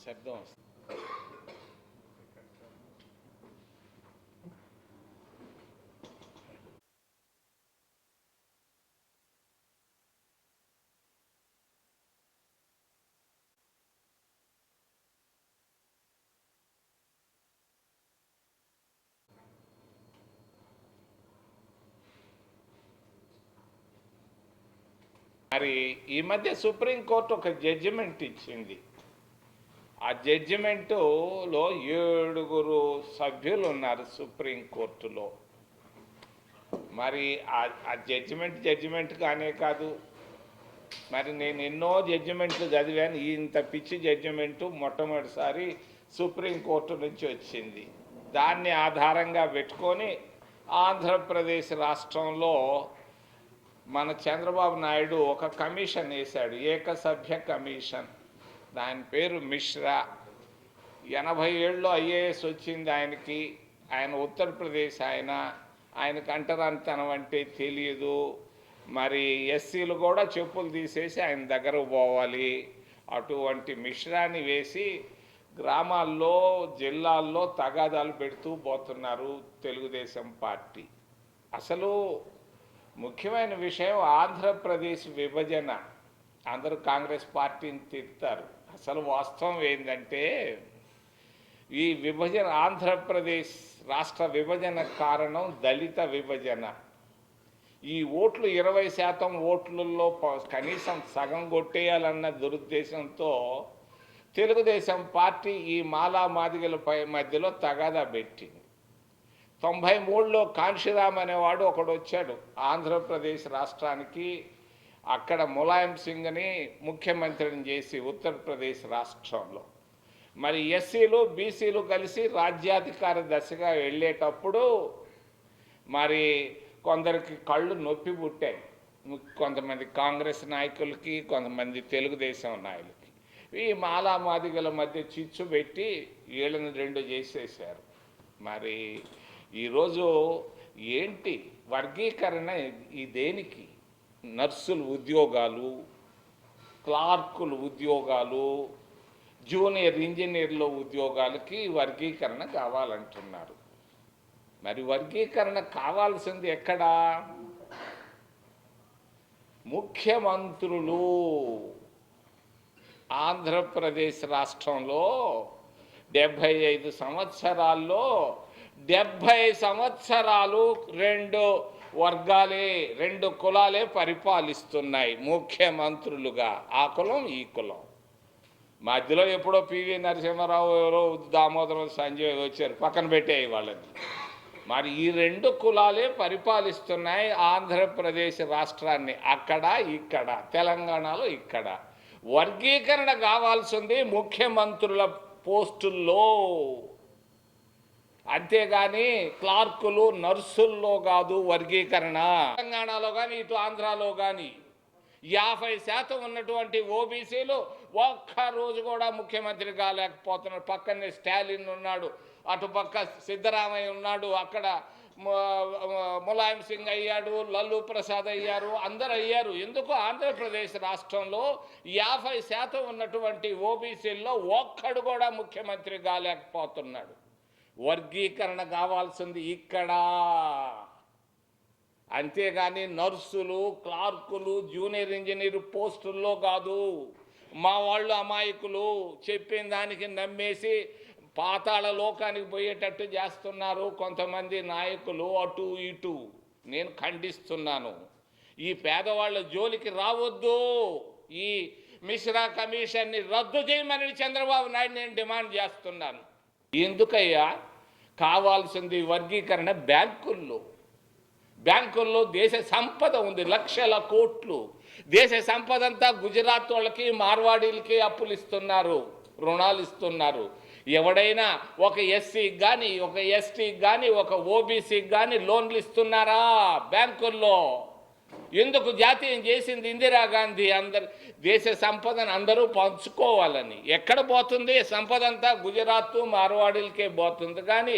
శబ్దం వస్తుంది. మరి ఈ మధ్య సుప్రీంకోర్టు ఒక జడ్జిమెంట్ ఇచ్చింది. ఆ జడ్జిమెంటులో 7 సభ్యులు ఉన్నారు సుప్రీంకోర్టులో. మరి ఆ జడ్జిమెంట్ కానే కాదు. మరి నేను ఎన్నో జడ్జిమెంట్లు చదివాను. ఇంత పిచ్చి జడ్జిమెంటు మొట్టమొదటిసారి సుప్రీంకోర్టు నుంచి వచ్చింది. దాన్ని ఆధారంగా పెట్టుకొని ఆంధ్రప్రదేశ్ రాష్ట్రంలో మన చంద్రబాబు నాయుడు ఒక కమిషన్ వేశాడు, ఏకసభ్య కమిషన్. దాని పేరు మిశ్రా. 87 ఐఏఎస్ వచ్చింది ఆయనకి. ఆయన ఉత్తరప్రదేశ్ ఆయనకు అంటరానితనం అంటే తెలియదు. మరి ఎస్సీలు కూడా చెప్పులు తీసేసి ఆయన దగ్గరకు పోవాలి. అటువంటి మిశ్రాన్ని వేసి గ్రామాల్లో జిల్లాల్లో తగాదాలు పెడుతూ పోతున్నారు తెలుగుదేశం పార్టీ. అసలు ముఖ్యమైన విషయం ఆంధ్రప్రదేశ్ విభజన. అందరూ కాంగ్రెస్ పార్టీని తిడతారు. అసలు వాస్తవం ఏంటంటే ఈ విభజన, ఆంధ్రప్రదేశ్ రాష్ట్ర విభజన కారణం దళిత విభజన. ఈ ఓట్లు 20% ఓట్లలో కనీసం సగం కొట్టేయాలన్న దురుద్దేశంతో తెలుగుదేశం పార్టీ ఈ మాలా మాదిగలపై మధ్యలో తగాదా పెట్టింది. 93లో కాంశీరామ్ అనేవాడు ఒకడు వచ్చాడు ఆంధ్రప్రదేశ్ రాష్ట్రానికి. అక్కడ ములాయం సింగ్ని ముఖ్యమంత్రిని చేసి ఉత్తరప్రదేశ్ రాష్ట్రంలో మరి ఎస్సీలు బీసీలు కలిసి రాజ్యాధికార దశగా వెళ్ళేటప్పుడు మరి కొందరికి కళ్ళు నొప్పి పుట్టాయి. కొంతమంది కాంగ్రెస్ నాయకులకి, కొంతమంది తెలుగుదేశం నాయకులకి. ఈ మాలా మాదిగల మధ్య చిచ్చు పెట్టి వీళ్ళని 2 చేసేసారు. మరి ఈరోజు ఏంటి వర్గీకరణ? ఈ దేనికి? నర్సులు ఉద్యోగాలు, క్లార్కులు ఉద్యోగాలు, జూనియర్ ఇంజనీర్ల ఉద్యోగాలకి వర్గీకరణ కావాలంటున్నారు. మరి వర్గీకరణ కావాల్సింది ఎక్కడా? ముఖ్యమంత్రులు. ఆంధ్రప్రదేశ్ రాష్ట్రంలో 75 సంవత్సరాల్లో 70 సంవత్సరాలు 2 వర్గాలే, 2 కులాలే పరిపాలిస్తున్నాయి ముఖ్యమంత్రులుగా. ఆ కులం ఈ కులం. మధ్యలో ఎప్పుడో పివి నరసింహారావు, ఎవరో దామోదరం సంజయ్ వచ్చారు, పక్కన పెట్టాయి వాళ్ళని. మరి ఈ 2 కులాలే పరిపాలిస్తున్నాయి ఆంధ్రప్రదేశ్ రాష్ట్రాన్ని. అక్కడ ఇక్కడ, తెలంగాణలో ఇక్కడ. వర్గీకరణ కావాల్సింది ముఖ్యమంత్రుల పోస్టుల్లో, అంతేగాని క్లార్కులు నర్సుల్లో కాదు వర్గీకరణ. తెలంగాణలో కానీ ఇటు ఆంధ్రాలో కానీ 50% ఉన్నటువంటి ఓబీసీలు ఒక్కరోజు కూడా ముఖ్యమంత్రి కాలేకపోతున్నారు. పక్కనే స్టాలిన్ ఉన్నాడు, అటుపక్క సిద్ధరామయ్య ఉన్నాడు, అక్కడ ములాయం సింగ్ అయ్యాడు, లల్లు ప్రసాద్ అయ్యారు, అందరు అయ్యారు. ఎందుకు? ఆంధ్రప్రదేశ్ రాష్ట్రంలో 50% ఉన్నటువంటి ఓబీసీల్లో ఒక్కడు కూడా ముఖ్యమంత్రి కాలేకపోతున్నాడు. వర్గీకరణ కావాల్సింది ఇక్కడ, అంతేగాని నర్సులు, క్లార్కులు, జూనియర్ ఇంజనీర్ పోస్టుల్లో కాదు. మా వాళ్ళు అమాయకులు, చెప్పిన దానికి నమ్మేసి పాతాళ లోకానికి పోయేటట్టు చేస్తున్నారు కొంతమంది నాయకులు అటు ఇటు. నేను ఖండిస్తున్నాను. ఈ పేదవాళ్ళ జోలికి రావద్దు. ఈ మిశ్రా కమిషన్ని రద్దు చేయమని చంద్రబాబు నాయుడు నేను డిమాండ్ చేస్తున్నాను. ఎందుకయ్యా కావాల్సింది వర్గీకరణ? బ్యాంకుల్లో దేశ సంపద ఉంది, లక్షల కోట్లు. దేశ సంపద అంతా గుజరాత్ వాళ్ళకి, మార్వాడీలకి అప్పులు ఇస్తున్నారు, రుణాలు ఇస్తున్నారు. ఎవడైనా ఒక ఎస్సీకి కానీ, ఒక ఎస్టీకి కానీ, ఒక ఓబీసీకి కానీ లోన్లు ఇస్తున్నారా బ్యాంకుల్లో? ఎందుకు జాతీయం చేసింది ఇందిరాగాంధీ? దేశ సంపదను అందరూ పంచుకోవాలని. ఎక్కడ పోతుంది సంపద అంతా? గుజరాత్ మార్వాడీలకే పోతుంది కానీ,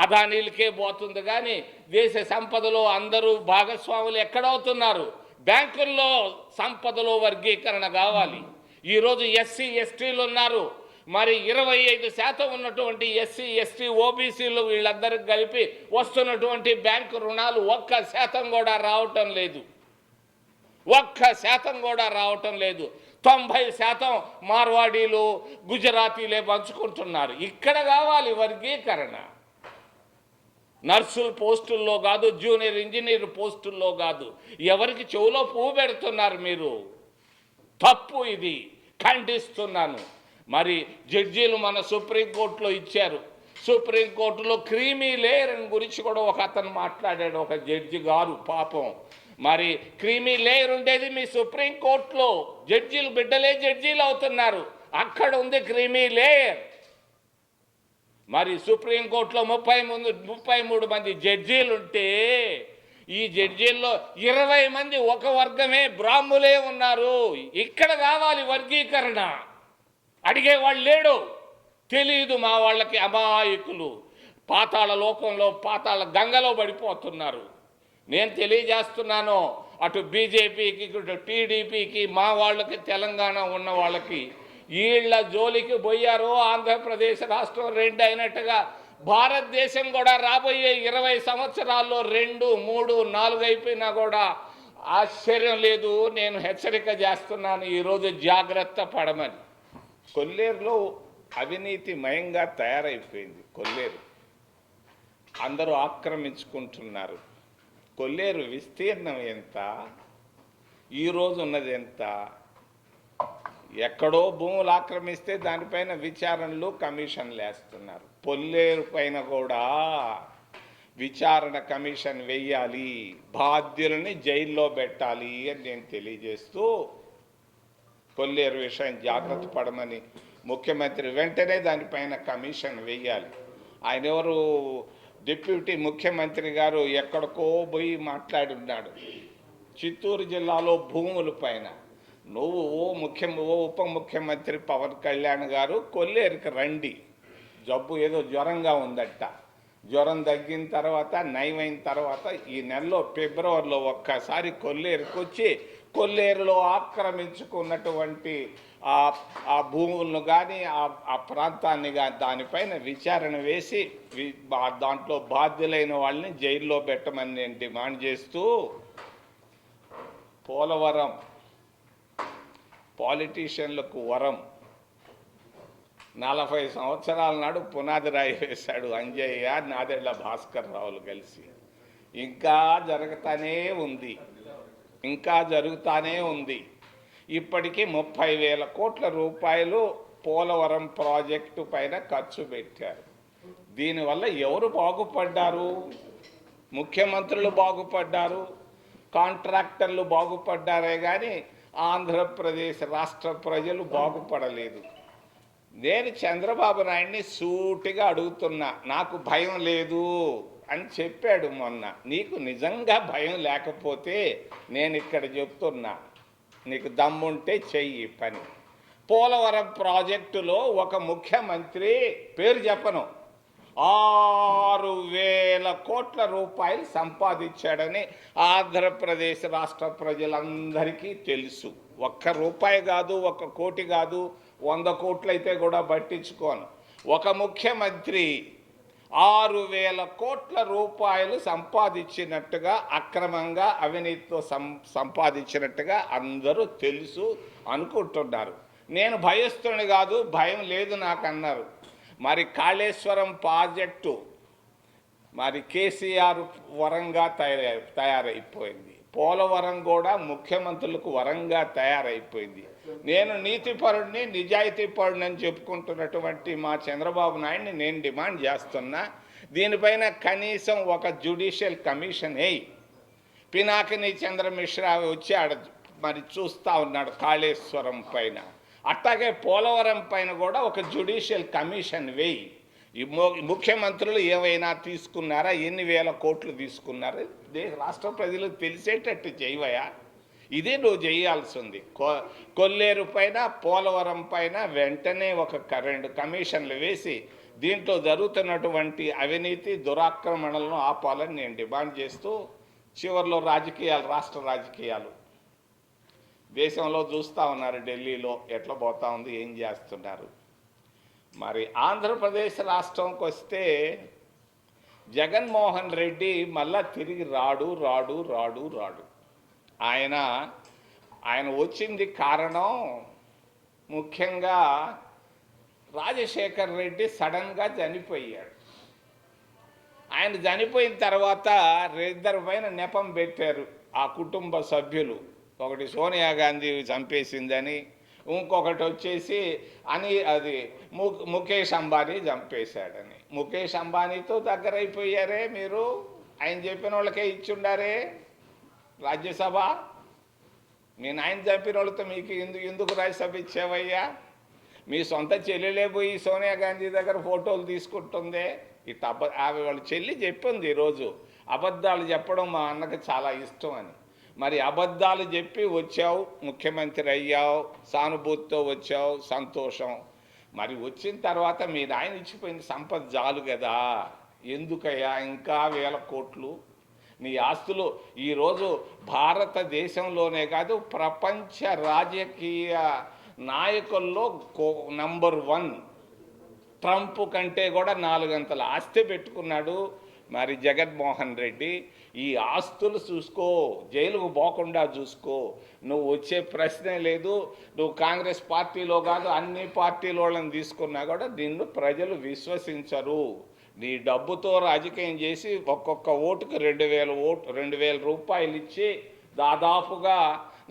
అదానీలకే పోతుంది కానీ, దేశ సంపదలో అందరూ భాగస్వాములు ఎక్కడవుతున్నారు? బ్యాంకుల్లో సంపదలో వర్గీకరణ కావాలి. ఈరోజు ఎస్సీ ఎస్టీలు ఉన్నారు, మరి 25% ఉన్నటువంటి ఎస్సీ ఎస్టీ ఓబీసీలు వీళ్ళందరికి కలిపి వస్తున్నటువంటి బ్యాంకు రుణాలు 1% కూడా రావటం లేదు. 1% కూడా రావటం లేదు. 90% మార్వాడీలు గుజరాతీలే పంచుకుంటున్నారు. ఇక్కడ కావాలి వర్గీకరణ. నర్సుల పోస్టుల్లో కాదు, జూనియర్ ఇంజనీర్ పోస్టుల్లో కాదు. ఎవరికి చెవులో పువ్వు పెడుతున్నారు మీరు? తప్పు ఇది, ఖండిస్తున్నాను. మరి జడ్జీలు మన సుప్రీంకోర్టులో ఇచ్చారు. సుప్రీంకోర్టులో క్రీమీ లేయర్ గురించి కూడా ఒక అతను మాట్లాడాడు, ఒక జడ్జి గారు. పాపం, మరి క్రీమీ లేయర్ ఉండేది మీ సుప్రీంకోర్టులో. జడ్జీలు బిడ్డలే జడ్జీలు అవుతున్నారు. అక్కడ ఉంది క్రీమీ లేయర్. మరి సుప్రీంకోర్టులో 33 మంది జడ్జీలు ఉంటే, ఈ జడ్జీల్లో 20 మంది ఒక వర్గమే, బ్రాహ్మలే ఉన్నారు. ఇక్కడ కావాలి వర్గీకరణ. అడిగేవాళ్ళు లేడు, తెలియదు మా వాళ్ళకి. అమాయకులు పాతాళ లోకంలో, పాతాళ గంగలో పడిపోతున్నారు. నేను తెలియజేస్తున్నాను, అటు బీజేపీకి, ఇటు టీడీపీకి, మా వాళ్ళకి, తెలంగాణ ఉన్న వాళ్ళకి, వీళ్ళ జోలికి పోయారో ఆంధ్రప్రదేశ్ రాష్ట్రం 2 అయినట్టుగా భారతదేశం కూడా రాబోయే 20 సంవత్సరాల్లో 2, 3, 4 అయిపోయినా కూడా ఆశ్చర్యం లేదు. నేను హెచ్చరిక చేస్తున్నాను, ఈరోజు జాగ్రత్త పడమని. కొల్లేరులో అవినీతిమయంగా తయారైపోయింది. కొల్లేరు అందరూ ఆక్రమించుకుంటున్నారు. కొల్లేరు విస్తీర్ణం ఎంత? ఈరోజు ఉన్నది ఎంత? ఎక్కడో భూములు ఆక్రమిస్తే దానిపైన విచారణలు, కమిషన్లు వేస్తున్నారు. కొల్లేరు పైన కూడా విచారణ కమిషన్ వేయాలి, బాధ్యులని జైల్లో పెట్టాలి అని నేను తెలియజేస్తూ, కొల్లేరు విషయం జాగ్రత్త పడమని ముఖ్యమంత్రి వెంటనే దానిపైన కమిషన్ వేయాలి. ఆయన ఎవరు? డిప్యూటీ ముఖ్యమంత్రి గారు ఎక్కడికో పోయి మాట్లాడున్నాడు చిత్తూరు జిల్లాలో భూముల పైన. నువ్వు ఓ ఉప ముఖ్యమంత్రి పవన్ కళ్యాణ్ గారు కొల్లేరుకి రండి, జబ్బు ఏదో జ్వరంగా ఉందట, జ్వరం తగ్గిన తర్వాత, నయమైన తర్వాత ఈ నెలలో ఫిబ్రవరిలో ఒక్కసారి కొల్లేరుకి వచ్చి కొల్లేరులో ఆక్రమించుకున్నటువంటి ఆ భూములను కానీ, ఆ ప్రాంతాన్ని కానీ దానిపైన విచారణ వేసి దాంట్లో బాధ్యులైన వాళ్ళని జైల్లో పెట్టమని నేను డిమాండ్ చేస్తూ, పోలవరం పాలిటీషియన్లకు వరం. 40 సంవత్సరాల నాడు పునాది రాయి వేశాడు అంజయ్య, నాదెళ్ల భాస్కర్ రావులు కలిసి. ఇంకా జరుగుతానే ఉంది. ఇప్పటికీ 30,000 కోట్ల రూపాయలు పోలవరం ప్రాజెక్టు పైన ఖర్చు పెట్టారు. దీనివల్ల ఎవరు బాగుపడ్డారు? ముఖ్యమంత్రులు బాగుపడ్డారు, కాంట్రాక్టర్లు బాగుపడ్డారే కానీ ఆంధ్రప్రదేశ్ రాష్ట్ర ప్రజలు బాగుపడలేదు. నేను చంద్రబాబు నాయుడిని సూటిగా అడుగుతున్నా, నాకు భయం లేదు అని చెప్పాడు మొన్న. నీకు నిజంగా భయం లేకపోతే నేను ఇక్కడ చెప్తున్నా, నీకు దమ్ముంటే చెయ్యి పని. పోలవరం ప్రాజెక్టులో ఒక ముఖ్యమంత్రి, పేరు చెప్పను, 6,000 కోట్ల రూపాయలు సంపాదించాడని ఆంధ్రప్రదేశ్ రాష్ట్ర ప్రజలందరికీ తెలుసు. 1 రూపాయి కాదు, 1 కోటి కాదు, 100 కోట్లు అయితే కూడా పట్టించుకోను. ఒక ముఖ్యమంత్రి 6,000 కోట్ల రూపాయలు సంపాదించినట్టుగా, అక్రమంగా అవినీతితో సంపాదించినట్టుగా అందరూ తెలుసు అనుకుంటున్నారు. నేను భయస్తుని కాదు, భయం లేదు నాకు అన్నారు. మరి కాళేశ్వరం ప్రాజెక్టు మరి కేసీఆర్ వరంగా తయారైపోయింది. పోలవరం కూడా ముఖ్యమంత్రులకు వరంగా తయారైపోయింది. నేను నీతిపరుడిని, నిజాయితీపరుడిని అని చెప్పుకుంటున్నటువంటి మా చంద్రబాబు నాయుడిని నేను డిమాండ్ చేస్తున్నా, దీనిపైన కనీసం ఒక జ్యుడిషియల్ కమిషన్ వేయి. పినాకిని చంద్రమిశ్రా వచ్చి మరి చూస్తూ ఉన్నాడు కాళేశ్వరం పైన. అట్లాగే పోలవరం పైన కూడా ఒక జ్యుడిషియల్ కమిషన్ వేయి. ఈ ముఖ్యమంత్రులు ఏమైనా తీసుకున్నారా? ఎన్ని వేల కోట్లు తీసుకున్నారా? రాష్ట్ర ప్రజలకు తెలిసేటట్టు చేయవయా. ఇదే నువ్వు చేయాల్సింది. కొల్లేరు పైన, పోలవరం పైన వెంటనే ఒక 2 కమిషన్లు వేసి దీంట్లో జరుగుతున్నటువంటి అవినీతి దురాక్రమణలను ఆపాలని నేను డిమాండ్ చేస్తూ, చివరిలో రాజకీయాలు, రాష్ట్ర రాజకీయాలు దేశంలో చూస్తూ ఉన్నారు. ఢిల్లీలో ఎట్లా పోతా ఉంది, ఏం చేస్తున్నారు. మరి ఆంధ్రప్రదేశ్ రాష్ట్రంకి వస్తే జగన్మోహన్ రెడ్డి మళ్ళా తిరిగి రాడు. ఆయన వచ్చింది కారణం ముఖ్యంగా రాజశేఖర్ రెడ్డి సడన్గా చనిపోయాడు. ఆయన చనిపోయిన తర్వాత 2 పైన నెపం పెట్టారు ఆ కుటుంబ సభ్యులు. ఒకటి సోనియా గాంధీ చంపేసిందని, ఇంకొకటి వచ్చేసి అది ముఖేష్ అంబానీ చంపేశాడని. ముఖేష్ అంబానీతో దగ్గరైపోయారే మీరు. ఆయన చెప్పిన వాళ్ళకే ఇచ్చుండారే రాజ్యసభ. మీ నాయన చంపిన వాళ్ళతో మీకు ఎందుకు రాజ్యసభ ఇచ్చేవయ్యా? మీ సొంత చెల్లెలే పోయి సోనియా గాంధీ దగ్గర ఫోటోలు తీసుకుంటుందే. ఇట్లా వాళ్ళ చెల్లి చెప్పింది ఈరోజు, అబద్ధాలు చెప్పడం మా అన్నకు చాలా ఇష్టం అని. మరి అబద్ధాలు చెప్పి వచ్చావు, ముఖ్యమంత్రి అయ్యావు, సానుభూతితో వచ్చావు, సంతోషం. మరి వచ్చిన తర్వాత మీ నాయన ఇచ్చిపోయింది సంపద చాలు కదా, ఎందుకయ్యా ఇంకా 1000 కోట్లు? నీ ఆస్తులు ఈరోజు భారతదేశంలోనే కాదు, ప్రపంచ రాజకీయ నాయకుల్లో నంబర్ 1. ట్రంప్ కంటే కూడా 4 అంతల ఆస్తి పెట్టుకున్నాడు మరి జగన్మోహన్ రెడ్డి. ఈ ఆస్తులు చూసుకో, జైలుకు పోకుండా చూసుకో. నువ్వు వచ్చే ప్రశ్నే లేదు. నువ్వు కాంగ్రెస్ పార్టీలో కాదు, అన్ని పార్టీల వాళ్ళని తీసుకున్నా కూడా నిన్ను ప్రజలు విశ్వసించరు. నీ డబ్బుతో రాజకీయం చేసి ఒక్కొక్క ఓటుకు 2,000 రూపాయలు ఇచ్చి దాదాపుగా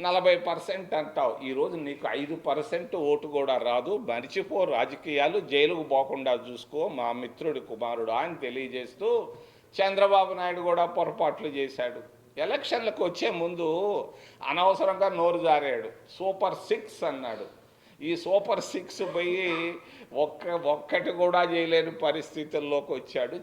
40% అంటావు. ఈరోజు నీకు 5% ఓటు కూడా రాదు. మరిచిపో రాజకీయాలు, జైలుకు పోకుండా చూసుకో మా మిత్రుడి కుమారుడు అని తెలియజేస్తూ, చంద్రబాబు నాయుడు కూడా పొరపాట్లు చేశాడు. ఎలక్షన్లకు వచ్చే ముందు అనవసరంగా నోరు జారాడు. సూపర్ 6 అన్నాడు. ఈ సూపర్ 6 పోయి ఒక్కటి కూడా చేయలేని పరిస్థితుల్లోకి వచ్చాడు.